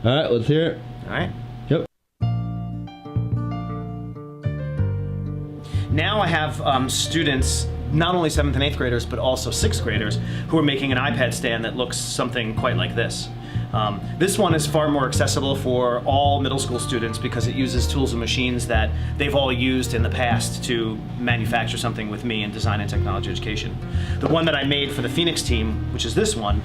All right, let's hear it. All right. Yep. Now I have students, not only 7th and 8th graders, but also 6th graders, who are making an iPad stand that looks something quite like this. This one is far more accessible for all middle school students because it uses tools and machines that they've all used in the past to manufacture something with me in design and technology education. The one that I made for the Phoenix team, which is this one,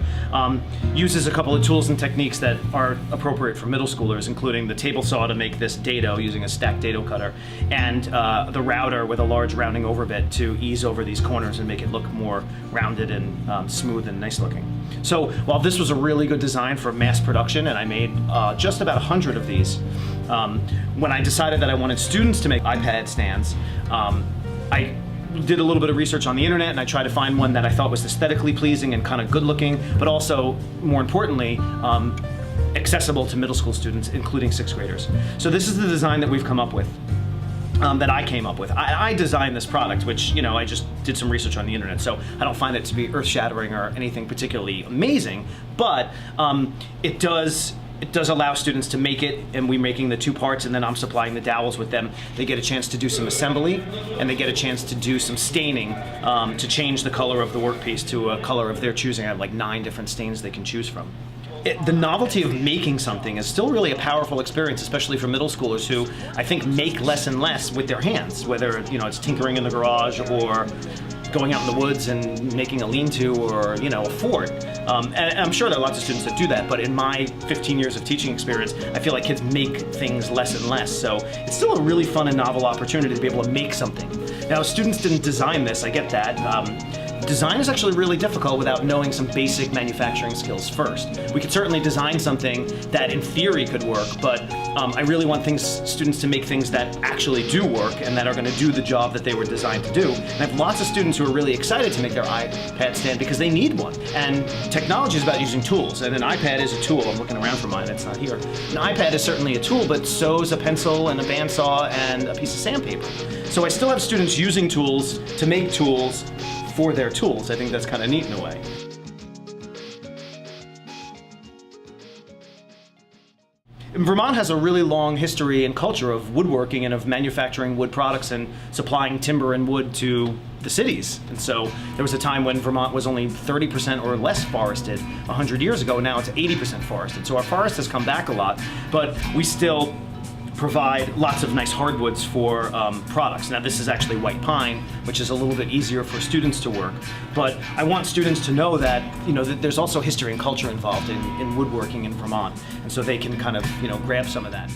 uses a couple of tools and techniques that are appropriate for middle schoolers, including the table saw to make this dado using a stacked dado cutter, and the router with a large rounding over bit to ease over these corners and make it look more rounded and smooth and nice looking. So while this was a really good design for mass production, and I made just about 100 of these, when I decided that I wanted students to make iPad stands, I did a little bit of research on the internet, and I tried to find one that I thought was aesthetically pleasing and kind of good looking, but also, more importantly, accessible to middle school students, including 6th graders. So this is the design that we've come up with. That I came up with. I designed this product, which, you know, I just did some research on the internet, so I don't find it to be earth-shattering or anything particularly amazing, but it does allow students to make it, and we're making the 2 parts, and then I'm supplying the dowels with them. They get a chance to do some assembly, and they get a chance to do some staining to change the color of the workpiece to a color of their choosing. I have like 9 different stains they can choose from. The novelty of making something is still really a powerful experience, especially for middle schoolers who I think make less and less with their hands, whether, you know, it's tinkering in the garage or going out in the woods and making a lean-to or, you know, a fort. And I'm sure there are lots of students that do that, but in my 15 years of teaching experience, I feel like kids make things less and less. So it's still a really fun and novel opportunity to be able to make something. Now, students didn't design this, I get that. Design is actually really difficult without knowing some basic manufacturing skills first. We could certainly design something that in theory could work, but I really want students to make things that actually do work and that are going to do the job that they were designed to do. And I have lots of students who are really excited to make their iPad stand because they need one. And technology is about using tools, and an iPad is a tool. I'm looking around for mine, it's not here. An iPad is certainly a tool, but so is a pencil and a bandsaw and a piece of sandpaper. So I still have students using tools to make tools for their tools. I think that's kind of neat in a way. Vermont has a really long history and culture of woodworking and of manufacturing wood products and supplying timber and wood to the cities. And so there was a time when Vermont was only 30% or less forested 100 years ago. Now it's 80% forested. So our forest has come back a lot, but we still provide lots of nice hardwoods for products. Now this is actually white pine, which is a little bit easier for students to work. But I want students to know that, you know, that there's also history and culture involved in woodworking in Vermont. And so they can kind of, you know, grab some of that.